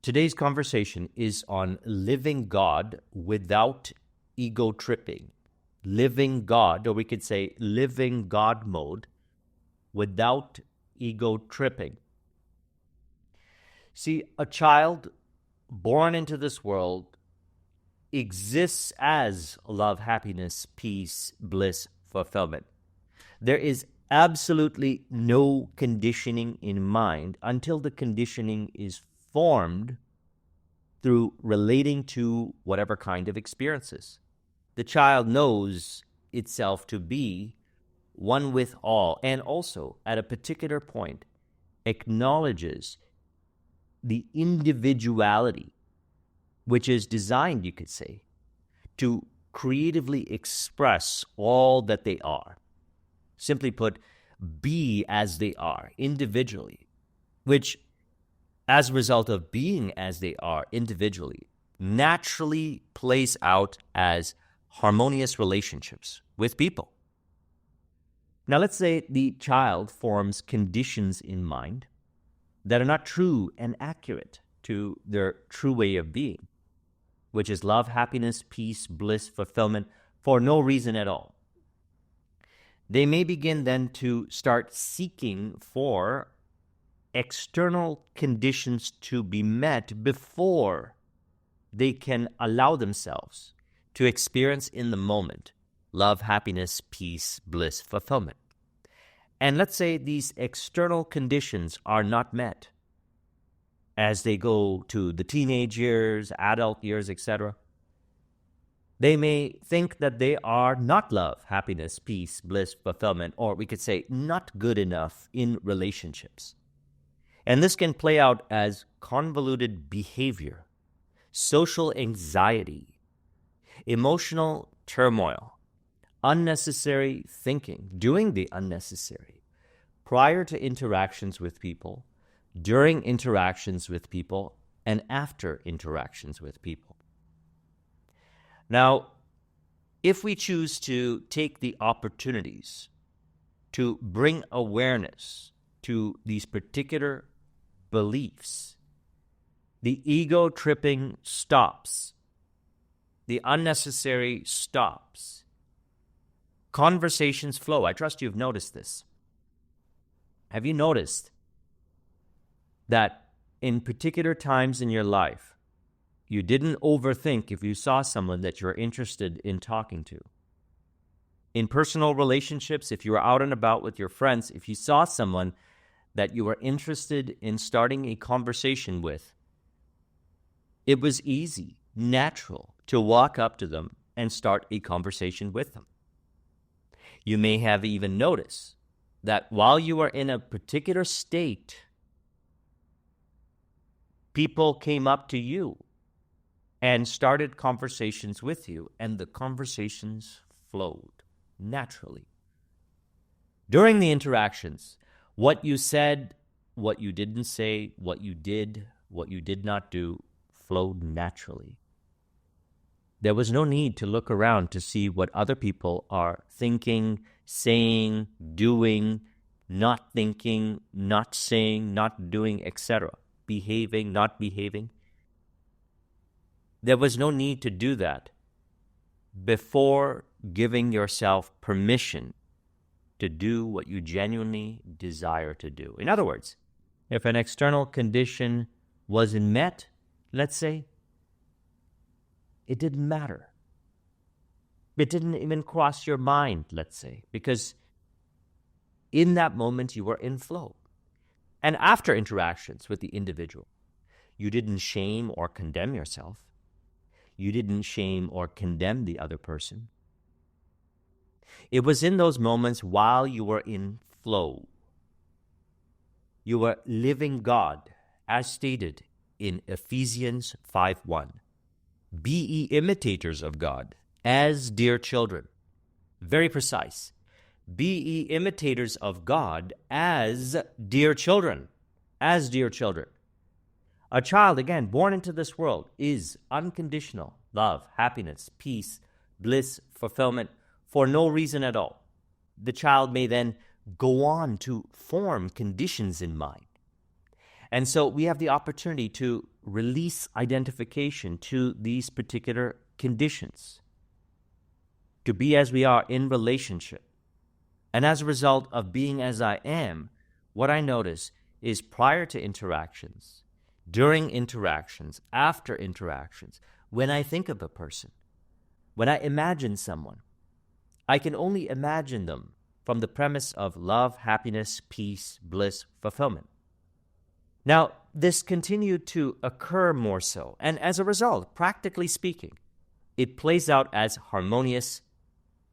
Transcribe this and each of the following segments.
Today's conversation is on living God without ego tripping. Living God, or we could say living God mode without ego tripping. See, a child born into this world exists as love, happiness, peace, bliss, fulfillment. There is absolutely no conditioning in mind until the conditioning is formed through relating to whatever kind of experiences. The child knows itself to be one with all, and also at a particular point acknowledges the individuality, which is designed, you could say, to creatively express all that they are. Simply put, be as they are individually, which, as a result of being as they are individually, naturally plays out as harmonious relationships with people. Now, let's say the child forms conditions in mind that are not true and accurate to their true way of being, which is love, happiness, peace, bliss, fulfillment, for no reason at all. They may begin then to start seeking for external conditions to be met before they can allow themselves to experience in the moment love, happiness, peace, bliss, fulfillment. And let's say these external conditions are not met as they go to the teenage years, adult years, etc. They may think that they are not love, happiness, peace, bliss, fulfillment, or we could say not good enough in relationships. And this can play out as convoluted behavior, social anxiety, emotional turmoil, unnecessary thinking, doing the unnecessary, prior to interactions with people, during interactions with people, and after interactions with people. Now, if we choose to take the opportunities to bring awareness to these particular beliefs, the ego tripping stops. The unnecessary stops. Conversations flow. I trust you've noticed this. Have you noticed that in particular times in your life, you didn't overthink if you saw someone that you're interested in talking to? In personal relationships, if you were out and about with your friends, if you saw someone that you were interested in starting a conversation with, it was easy, natural to walk up to them and start a conversation with them. You may have even noticed that while you are in a particular state, people came up to you and started conversations with you, and the conversations flowed naturally. During the interactions, what you said, what you didn't say, what you did not do, flowed naturally. There was no need to look around to see what other people are thinking, saying, doing, not thinking, not saying, not doing, etc., behaving, not behaving. There was no need to do that before giving yourself permission to do what you genuinely desire to do. In other words, if an external condition wasn't met, let's say, it didn't matter. It didn't even cross your mind, let's say, because in that moment you were in flow. And after interactions with the individual, you didn't shame or condemn yourself. You didn't shame or condemn the other person. It was in those moments while you were in flow. You were living God, as stated in Ephesians 5:1. Be ye imitators of God, as dear children. Very precise. Be ye imitators of God as dear children. As dear children. A child, again, born into this world, is unconditional love, happiness, peace, bliss, fulfillment, for no reason at all. The child may then go on to form conditions in mind. And so we have the opportunity to release identification to these particular conditions, to be as we are in relationship. And as a result of being as I am, what I notice is prior to interactions, during interactions, after interactions, when I think of a person, when I imagine someone, I can only imagine them from the premise of love, happiness, peace, bliss, fulfillment. Now, this continued to occur more so, and as a result, practically speaking, it plays out as harmonious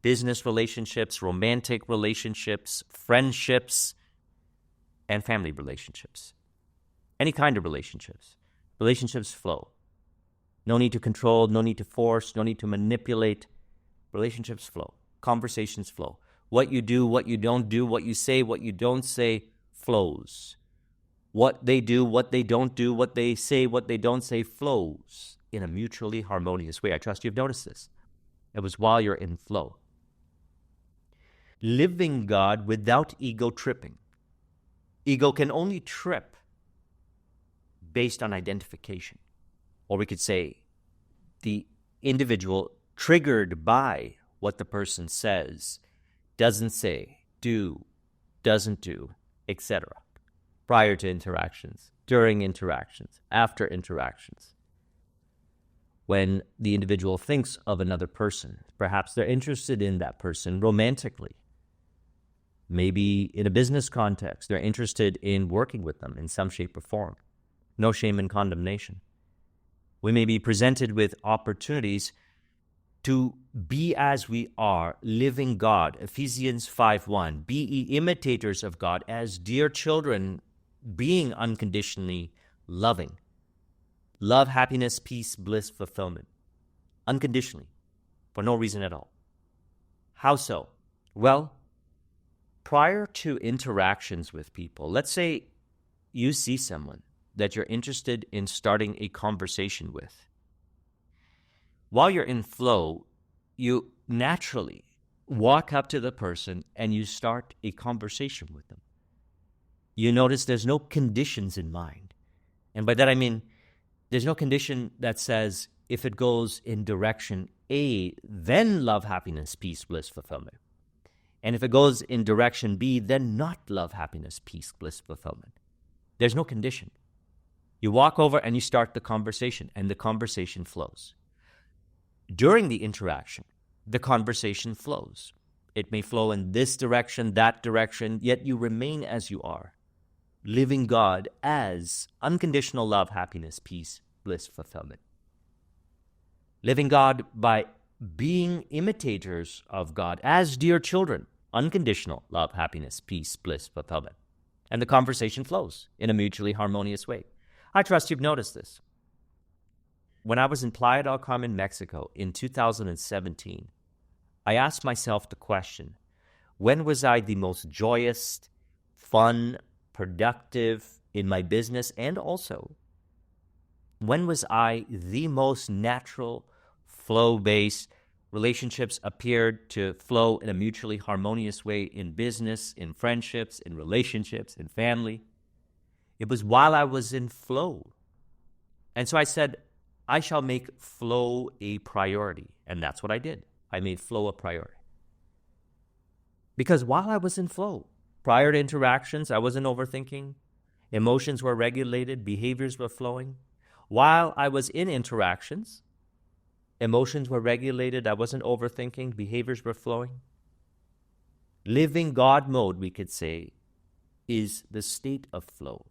business relationships, romantic relationships, friendships, and family relationships. Any kind of relationships. Relationships flow. No need to control, no need to force, no need to manipulate. Relationships flow. Conversations flow. What you do, what you don't do, what you say, what you don't say flows. What they do, what they don't do, what they say, what they don't say flows in a mutually harmonious way. I trust you've noticed this. It was while you're in flow. Living God without ego tripping. Ego can only trip based on identification. Or we could say the individual triggered by what the person says, doesn't say, do, doesn't do, etc. Prior to interactions, during interactions, after interactions. When the individual thinks of another person, perhaps they're interested in that person romantically. Maybe in a business context, they're interested in working with them in some shape or form. No shame in condemnation. We may be presented with opportunities to be as we are, living God. Ephesians 5:1. Be ye imitators of God as dear children, being unconditionally loving. Love, happiness, peace, bliss, fulfillment. Unconditionally, for no reason at all. How so? Well, prior to interactions with people, let's say you see someone that you're interested in starting a conversation with. While you're in flow, you naturally walk up to the person and you start a conversation with them. You notice there's no conditions in mind. And by that I mean, there's no condition that says if it goes in direction A, then love, happiness, peace, bliss, fulfillment. And if it goes in direction B, then not love, happiness, peace, bliss, fulfillment. There's no condition. You walk over and you start the conversation, and the conversation flows. During the interaction, the conversation flows. It may flow in this direction, that direction, yet you remain as you are, living God as unconditional love, happiness, peace, bliss, fulfillment. Living God by being imitators of God as dear children, unconditional love, happiness, peace, bliss, fulfillment. And the conversation flows in a mutually harmonious way. I trust you've noticed this. When I was in Playa del Carmen, Mexico in 2017, I asked myself the question, when was I the most joyous, fun, productive in my business, and also, when was I the most natural, flow-based? Relationships appeared to flow in a mutually harmonious way in business, in friendships, in relationships, in family. It was while I was in flow. And so I said, I shall make flow a priority. And that's what I did. I made flow a priority. Because while I was in flow, prior to interactions, I wasn't overthinking. Emotions were regulated. Behaviors were flowing. While I was in interactions, emotions were regulated. I wasn't overthinking. Behaviors were flowing. Living God mode, we could say, is the state of flow.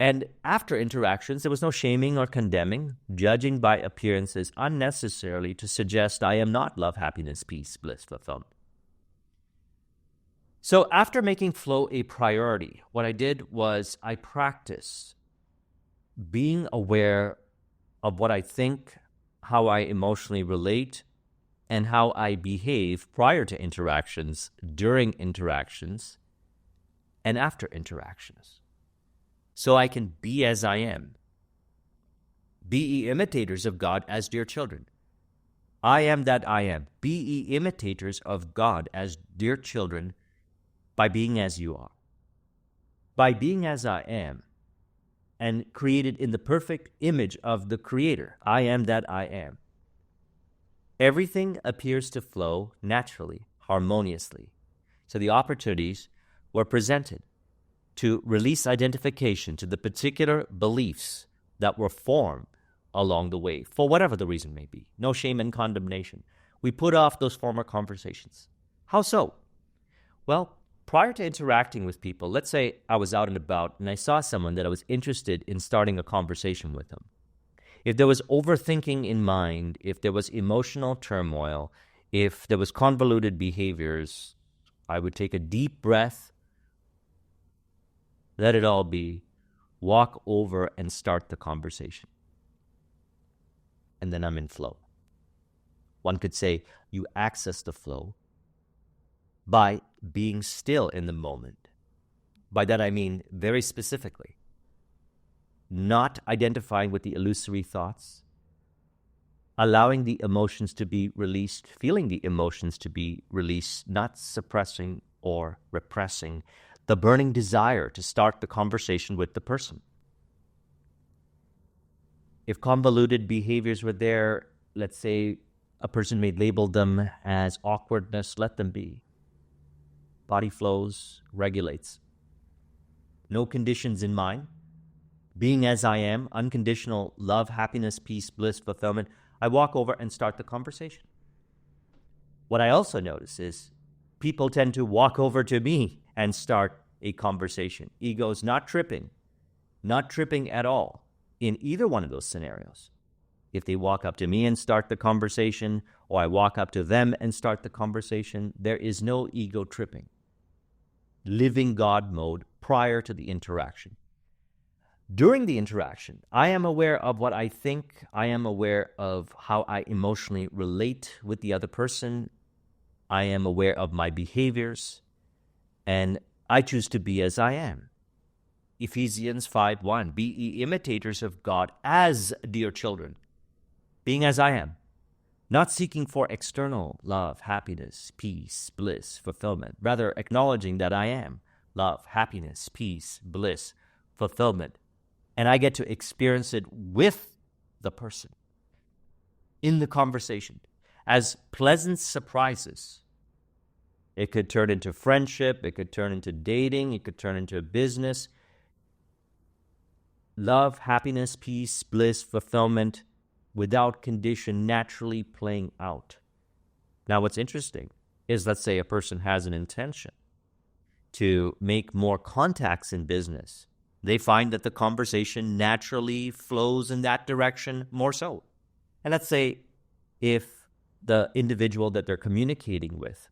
And after interactions, there was no shaming or condemning, judging by appearances unnecessarily to suggest I am not love, happiness, peace, bliss, fulfillment. So after making flow a priority, what I did was I practiced being aware of what I think, how I emotionally relate, and how I behave prior to interactions, during interactions, and after interactions. So I can be as I am. Be ye imitators of God as dear children. I am that I am. Be ye imitators of God as dear children by being as you are. By being as I am, and created in the perfect image of the Creator. I am that I am. Everything appears to flow naturally, harmoniously. So the opportunities were presented to release identification to the particular beliefs that were formed along the way, for whatever the reason may be. No shame and condemnation. We put off those former conversations. How so? Well, prior to interacting with people, let's say I was out and about and I saw someone that I was interested in starting a conversation with them. If there was overthinking in mind, if there was emotional turmoil, if there was convoluted behaviors, I would take a deep breath, let it all be, walk over and start the conversation. And then I'm in flow. One could say you access the flow by being still in the moment. By that I mean very specifically, not identifying with the illusory thoughts, allowing the emotions to be released, feeling the emotions to be released, not suppressing or repressing the burning desire to start the conversation with the person. If convoluted behaviors were there, let's say a person may label them as awkwardness, let them be. Body flows, regulates. No conditions in mind. Being as I am, unconditional love, happiness, peace, bliss, fulfillment. I walk over and start the conversation. What I also notice is people tend to walk over to me and start a conversation. Ego's not tripping at all in either one of those scenarios. If they walk up to me and start the conversation, or I walk up to them and start the conversation, there is no ego tripping. Living God mode prior to the interaction. During the interaction, I am aware of what I think. I am aware of how I emotionally relate with the other person. I am aware of my behaviors, and I choose to be as I am. Ephesians 5:1, be ye imitators of God as dear children, being as I am, not seeking for external love, happiness, peace, bliss, fulfillment, rather acknowledging that I am love, happiness, peace, bliss, fulfillment, and I get to experience it with the person in the conversation as pleasant surprises. It could turn into friendship, it could turn into dating, it could turn into business. Love, happiness, peace, bliss, fulfillment, without condition, naturally playing out. Now, what's interesting is, let's say a person has an intention to make more contacts in business. They find that the conversation naturally flows in that direction more so. And let's say if the individual that they're communicating with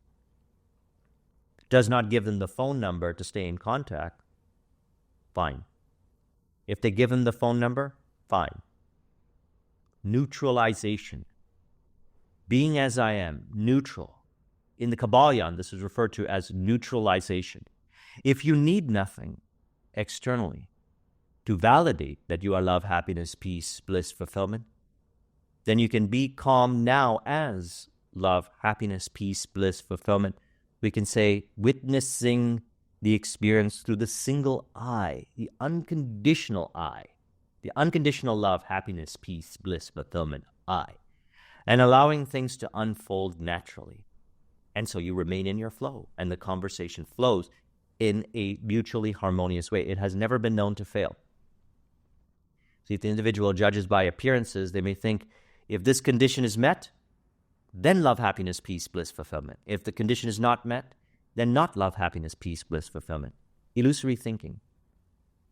does not give them the phone number to stay in contact, fine. If they give them the phone number, fine. Neutralization. Being as I am, neutral. In the Kabbalion, this is referred to as neutralization. If you need nothing externally to validate that you are love, happiness, peace, bliss, fulfillment, then you can be calm now as love, happiness, peace, bliss, fulfillment. We can say witnessing the experience through the single eye, the unconditional eye, the unconditional love, happiness, peace, bliss, fulfillment eye, and allowing things to unfold naturally. And so you remain in your flow, and the conversation flows in a mutually harmonious way. It has never been known to fail. See, if the individual judges by appearances, they may think, if this condition is met, then love, happiness, peace, bliss, fulfillment. If the condition is not met, then not love, happiness, peace, bliss, fulfillment. Illusory thinking,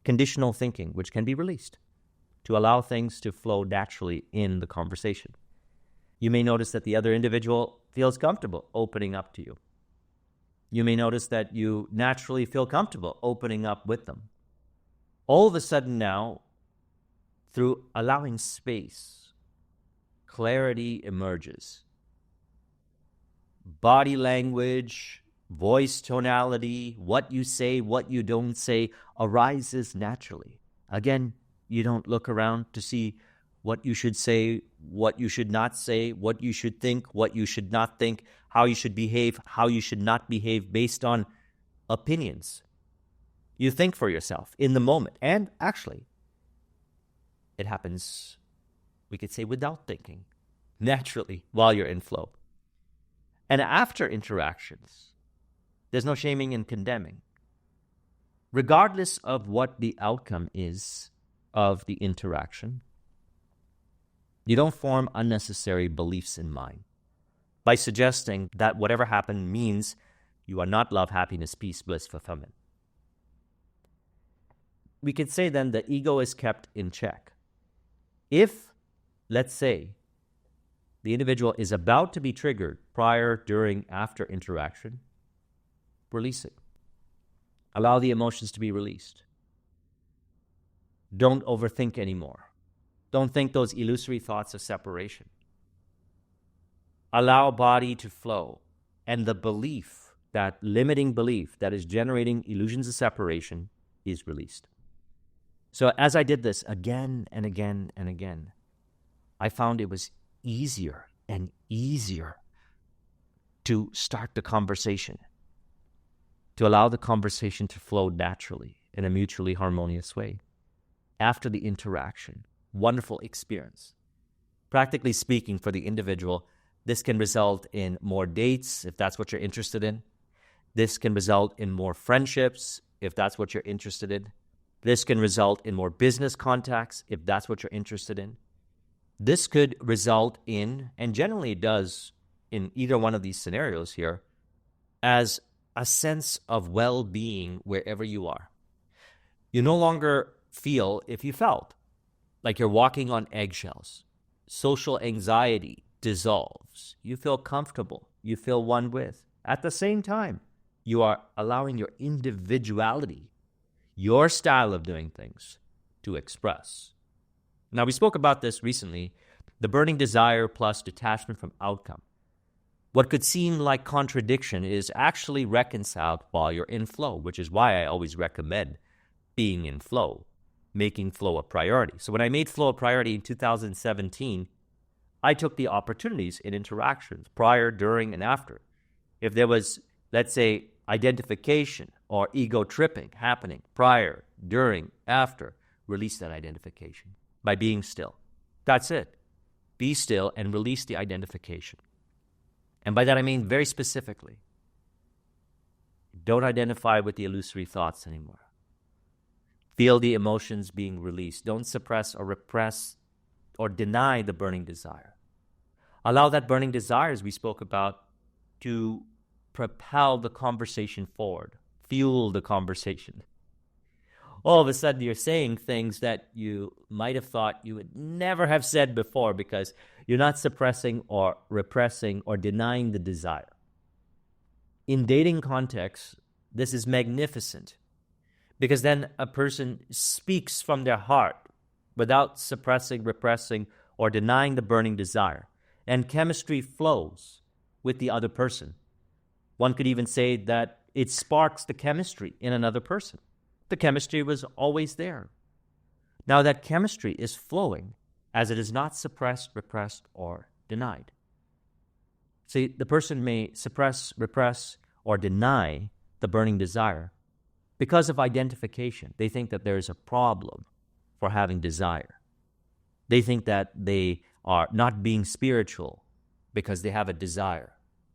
conditional thinking, which can be released to allow things to flow naturally in the conversation. You may notice that the other individual feels comfortable opening up to you. You may notice that you naturally feel comfortable opening up with them. All of a sudden now, through allowing space, clarity emerges. Body language, voice tonality, what you say, what you don't say, arises naturally. Again, you don't look around to see what you should say, what you should not say, what you should think, what you should not think, how you should behave, how you should not behave based on opinions. You think for yourself in the moment. And actually, It happens, we could say, without thinking, naturally, while you're in flow. And after interactions, there's no shaming and condemning. Regardless of what the outcome is of the interaction, you don't form unnecessary beliefs in mind by suggesting that whatever happened means you are not love, happiness, peace, bliss, fulfillment. We could say then the ego is kept in check. If, let's say, the individual is about to be triggered prior, during, after interaction, release it. Allow the emotions to be released. Don't overthink anymore. Don't think those illusory thoughts of separation. Allow body to flow. And the belief, that limiting belief that is generating illusions of separation, is released. So as I did this again and again and again, I found it was easier and easier to start the conversation, to allow the conversation to flow naturally in a mutually harmonious way. After the interaction, wonderful experience. Practically speaking, for the individual, this can result in more dates, if that's what you're interested in. This can result in more friendships, if that's what you're interested in. This can result in more business contacts, if that's what you're interested in. This could result in, and generally it does in either one of these scenarios here, as a sense of well-being wherever you are. You no longer feel, if you felt, like you're walking on eggshells. Social anxiety dissolves. You feel comfortable. You feel one with. At the same time, you are allowing your individuality, your style of doing things, to express. Now, we spoke about this recently, the burning desire plus detachment from outcome. What could seem like contradiction is actually reconciled while you're in flow, which is why I always recommend being in flow, making flow a priority. So when I made flow a priority in 2017, I took the opportunities in interactions prior, during, and after. If there was, let's say, identification or ego tripping happening prior, during, after, release that identification by being still. That's it. Be still and release the identification. And by that I mean very specifically, don't identify with the illusory thoughts anymore. Feel the emotions being released. Don't suppress or repress or deny the burning desire. Allow that burning desire, as we spoke about, to propel the conversation forward, fuel the conversation. All of a sudden you're saying things that you might have thought you would never have said before because you're not suppressing or repressing or denying the desire. In dating contexts, this is magnificent because then a person speaks from their heart without suppressing, repressing, or denying the burning desire. And chemistry flows with the other person. One could even say that it sparks the chemistry in another person. The chemistry was always there. Now that chemistry is flowing as it is not suppressed, repressed, or denied. See, the person may suppress, repress, or deny the burning desire because of identification. They think that there is a problem for having desire. They think that they are not being spiritual because they have a desire.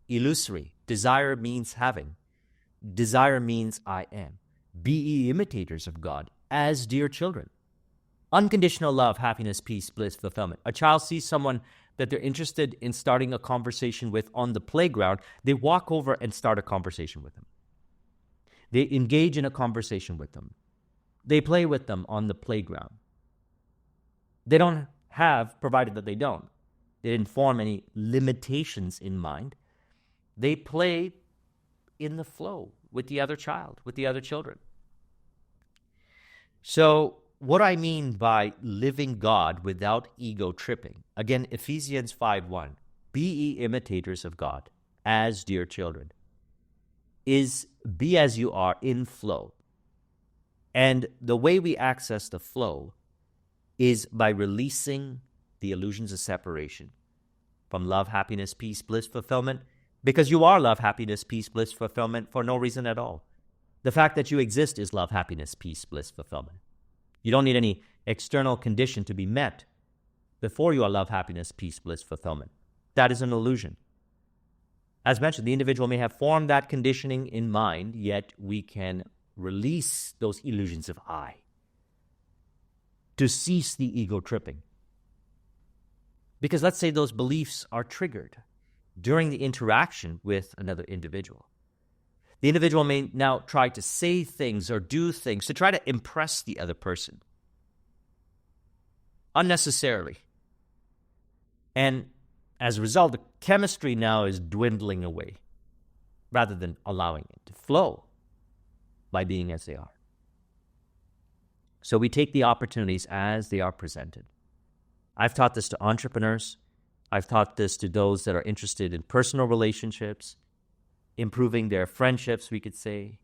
Illusory. Desire means having. Desire means I am. Be ye imitators of God as dear children. Unconditional love, happiness, peace, bliss, fulfillment. A child sees someone that they're interested in starting a conversation with on the playground. They walk over and start a conversation with them. They engage in a conversation with them. They play with them on the playground. They don't have, provided that they didn't form any limitations in mind. They play in the flow with the other child, with the other children. So what I mean by living God without ego tripping, again, Ephesians 5:1, be ye imitators of God as dear children, is be as you are in flow. And the way we access the flow is by releasing the illusions of separation from love, happiness, peace, bliss, fulfillment, because you are love, happiness, peace, bliss, fulfillment for no reason at all. The fact that you exist is love, happiness, peace, bliss, fulfillment. You don't need any external condition to be met before you allow happiness, peace, bliss, fulfillment. That is an illusion. As mentioned, the individual may have formed that conditioning in mind, yet we can release those illusions of I to cease the ego tripping. Because let's say those beliefs are triggered during the interaction with another individual. The individual may now try to say things or do things to try to impress the other person unnecessarily. And as a result, the chemistry now is dwindling away rather than allowing it to flow by being as they are. So we take the opportunities as they are presented. I've taught this to entrepreneurs. I've taught this to those that are interested in personal relationships, improving their friendships, we could say,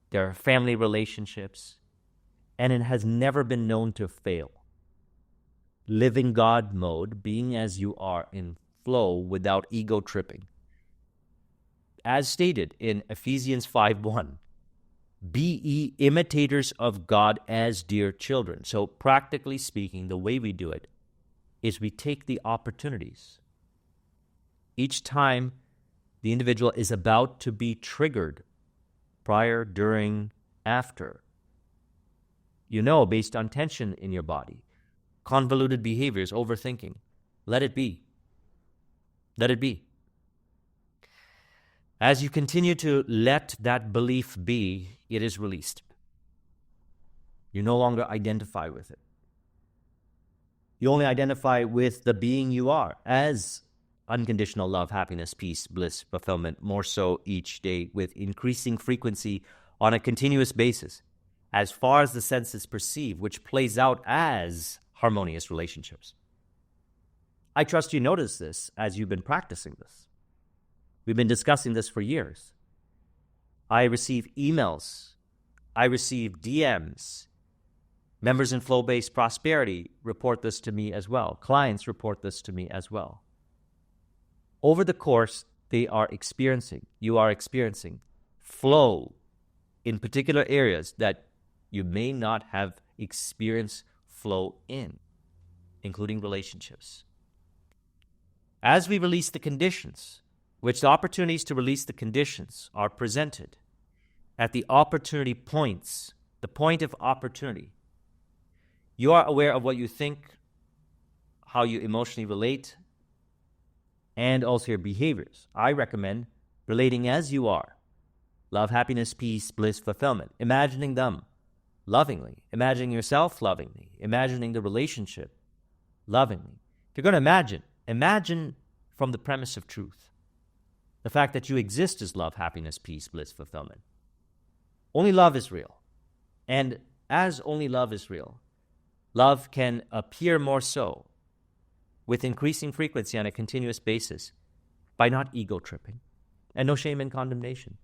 their family relationships, and it has never been known to fail. Living God mode, being as you are in flow without ego tripping. As stated in Ephesians 5:1, be ye imitators of God as dear children. So practically speaking, the way we do it is we take the opportunities. Each time the individual is about to be triggered, prior, during, after, based on tension in your body, convoluted behaviors, overthinking, let it be. Let it be. As you continue to let that belief be, it is released. You no longer identify with it. You only identify with the being you are as unconditional love, happiness, peace, bliss, fulfillment, more so each day with increasing frequency on a continuous basis, as far as the senses perceive, which plays out as harmonious relationships. I trust you notice this as you've been practicing this. We've been discussing this for years. I receive emails. I receive DMs. Members in Flow-Based Prosperity report this to me as well. Clients report this to me as well. Over the course, you are experiencing flow in particular areas that you may not have experienced flow in, including relationships. As we release the conditions, which the opportunities to release the conditions are presented at the opportunity points, the point of opportunity, you are aware of what you think, how you emotionally relate, and also your behaviors. I recommend relating as you are. Love, happiness, peace, bliss, fulfillment. Imagining them lovingly. Imagining yourself lovingly. Imagining the relationship lovingly. If you're going to imagine from the premise of truth. The fact that you exist is love, happiness, peace, bliss, fulfillment. Only love is real. And as only love is real, love can appear more so with increasing frequency on a continuous basis by not ego tripping and no shame and condemnation.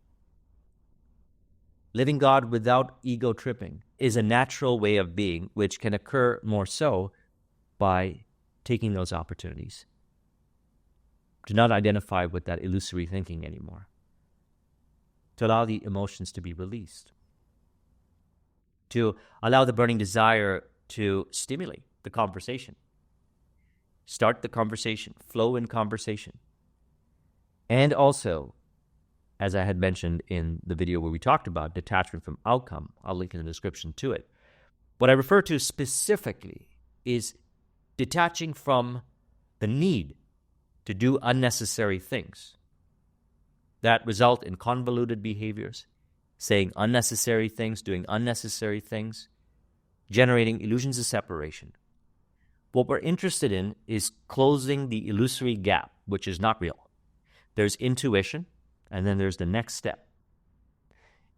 Living God without ego tripping is a natural way of being which can occur more so by taking those opportunities. To not identify with that illusory thinking anymore. To allow the emotions to be released. To allow the burning desire to stimulate the conversation. Start the conversation. Flow in conversation. And also, as I had mentioned in the video where we talked about detachment from outcome, I'll link in the description to it. What I refer to specifically is detaching from the need to do unnecessary things that result in convoluted behaviors, saying unnecessary things, doing unnecessary things, generating illusions of separation. What we're interested in is closing the illusory gap, which is not real. There's intuition, and then there's the next step.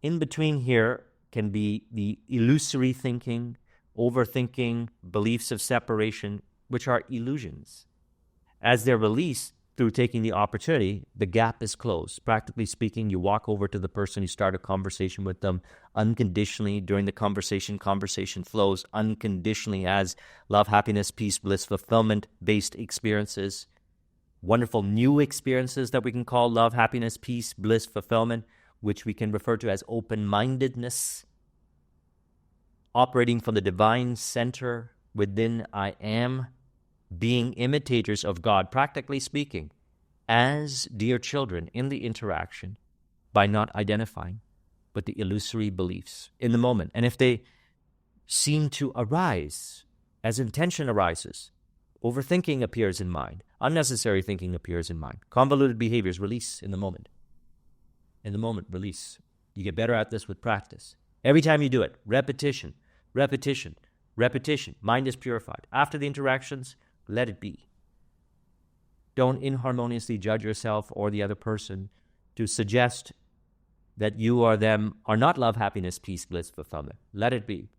In between here can be the illusory thinking, overthinking, beliefs of separation, which are illusions. As they're released through taking the opportunity, the gap is closed. Practically speaking, you walk over to the person, you start a conversation with them unconditionally. During the conversation flows unconditionally as love, happiness, peace, bliss, fulfillment-based experiences. Wonderful new experiences that we can call love, happiness, peace, bliss, fulfillment, which we can refer to as open-mindedness. operating from the divine center within I am, being imitators of God, practically speaking, as dear children in the interaction by not identifying with the illusory beliefs in the moment. And if they seem to arise, as intention arises, overthinking appears in mind, unnecessary thinking appears in mind, convoluted behaviors release in the moment. In the moment, release. You get better at this with practice. Every time you do it, repetition, repetition, repetition. Mind is purified. After the interactions, let it be. Don't inharmoniously judge yourself or the other person to suggest that you or them are not love, happiness, peace, bliss, fulfillment. Let it be.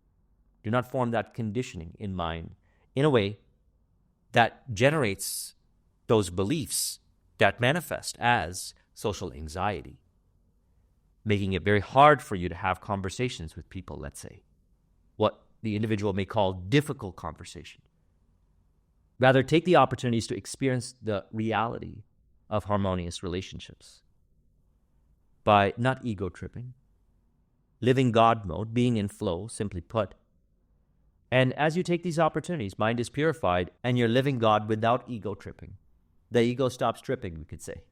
Do not form that conditioning in mind in a way that generates those beliefs that manifest as social anxiety, making it very hard for you to have conversations with people, let's say, what the individual may call difficult conversation. Rather, take the opportunities to experience the reality of harmonious relationships by not ego tripping, living God mode, being in flow, simply put. And as you take these opportunities, mind is purified and you're living God without ego tripping. The ego stops tripping, we could say,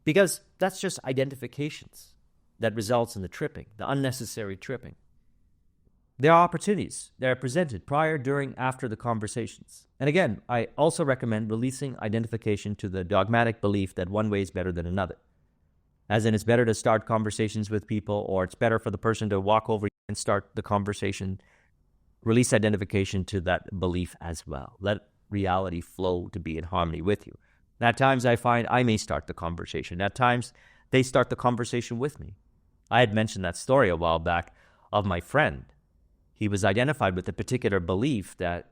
because that's just identifications that results in the tripping, the unnecessary tripping. There are opportunities that are presented prior, during, after the conversations. And again, I also recommend releasing identification to the dogmatic belief that one way is better than another. As in, it's better to start conversations with people, or it's better for the person to walk over and start the conversation. Release identification to that belief as well. Let reality flow to be in harmony with you. And at times I find I may start the conversation. At times they start the conversation with me. I had mentioned that story a while back of my friend. He was identified with a particular belief that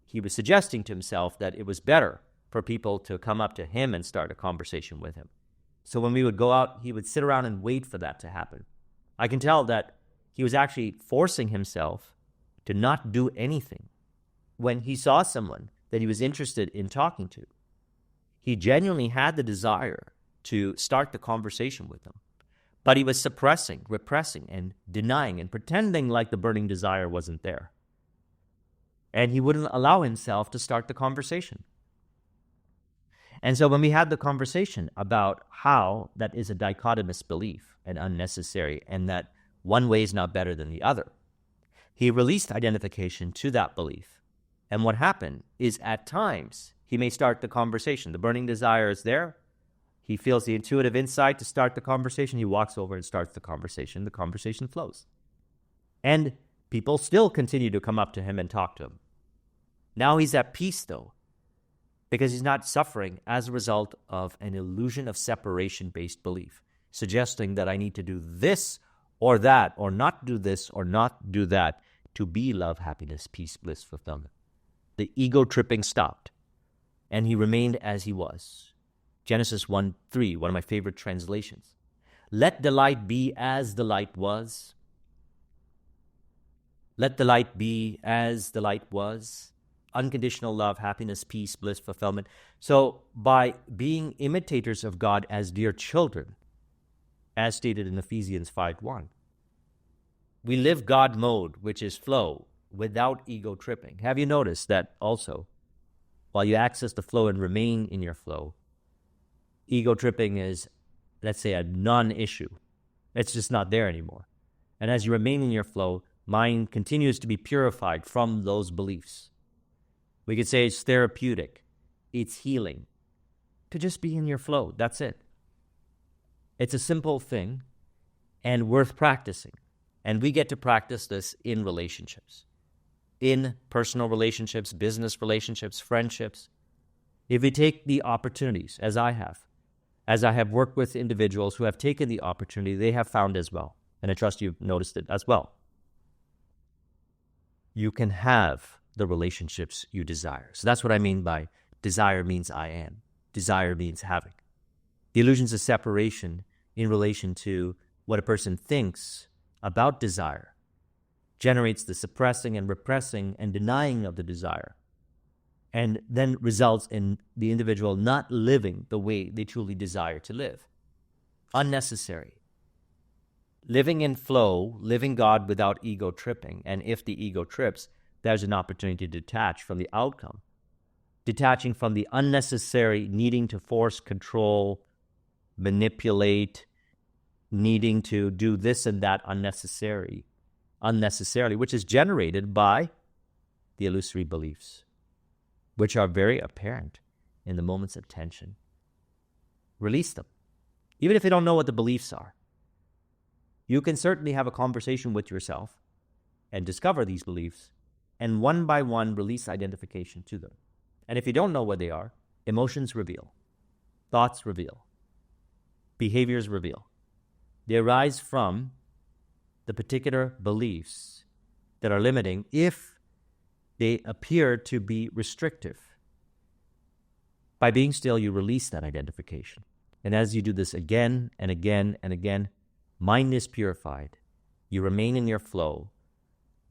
he was suggesting to himself that it was better for people to come up to him and start a conversation with him. So when we would go out, he would sit around and wait for that to happen. I can tell that he was actually forcing himself to not do anything when he saw someone that he was interested in talking to. He genuinely had the desire to start the conversation with them, but he was suppressing, repressing, and denying and pretending like the burning desire wasn't there. And he wouldn't allow himself to start the conversation. And so when we had the conversation about how that is a dichotomous belief and unnecessary, and that one way is not better than the other, he released identification to that belief. And what happened is at times he may start the conversation. The burning desire is there. He feels the intuitive insight to start the conversation. He walks over and starts the conversation. The conversation flows. And people still continue to come up to him and talk to him. Now he's at peace, though, because he's not suffering as a result of an illusion of separation-based belief, suggesting that I need to do this or that, or not do this or not do that to be love, happiness, peace, bliss, fulfillment. The ego tripping stopped, and he remained as he was. Genesis 1:3, one of my favorite translations. Let the light be as the light was. Let the light be as the light was. Unconditional love, happiness, peace, bliss, fulfillment. So by being imitators of God as dear children, as stated in Ephesians 5:1, we live God mode, which is flow, without ego tripping. Have you noticed that also, while you access the flow and remain in your flow, ego tripping is, let's say, a non-issue. It's just not there anymore. And as you remain in your flow, mind continues to be purified from those beliefs. We could say it's therapeutic. It's healing. To just be in your flow, that's it. It's a simple thing and worth practicing. And we get to practice this in relationships, in personal relationships, business relationships, friendships. If we take the opportunities, as I have worked with individuals who have taken the opportunity, they have found as well, and I trust you've noticed it as well, you can have the relationships you desire. So that's what I mean by desire means I am. Desire means having. The illusions of separation in relation to what a person thinks about desire generates the suppressing and repressing and denying of the desire, and then results in the individual not living the way they truly desire to live. Unnecessary. living in flow, living God without ego tripping. And if the ego trips, there's an opportunity to detach from the outcome, detaching from the unnecessary needing to force, control, manipulate, needing to do this and that unnecessarily, which is generated by the illusory beliefs, which are very apparent in the moments of tension. Release them. Even if you don't know what the beliefs are, you can certainly have a conversation with yourself and discover these beliefs, and one by one release identification to them. And if you don't know what they are, emotions reveal, thoughts reveal, behaviors reveal. They arise from the particular beliefs that are limiting if they appear to be restrictive. By being still, you release that identification. And as you do this again and again and again, mind is purified. You remain in your flow,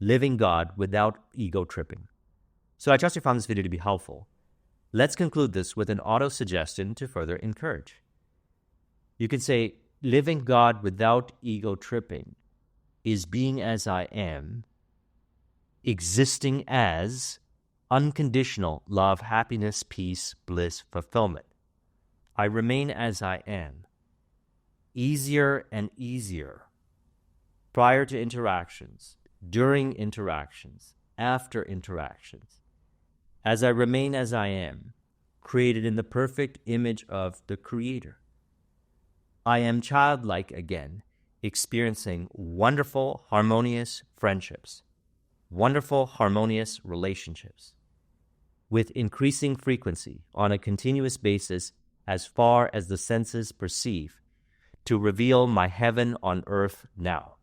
living God without ego tripping. So I trust you found this video to be helpful. Let's conclude this with an auto-suggestion to further encourage. You can say, living God without ego tripping is being as I am, existing as unconditional love, happiness, peace, bliss, fulfillment. I remain as I am, easier and easier, prior to interactions, during interactions, after interactions, as I remain as I am, created in the perfect image of the Creator. I am childlike again, experiencing wonderful, harmonious friendships, wonderful, harmonious relationships, with increasing frequency on a continuous basis as far as the senses perceive, to reveal my heaven on earth now.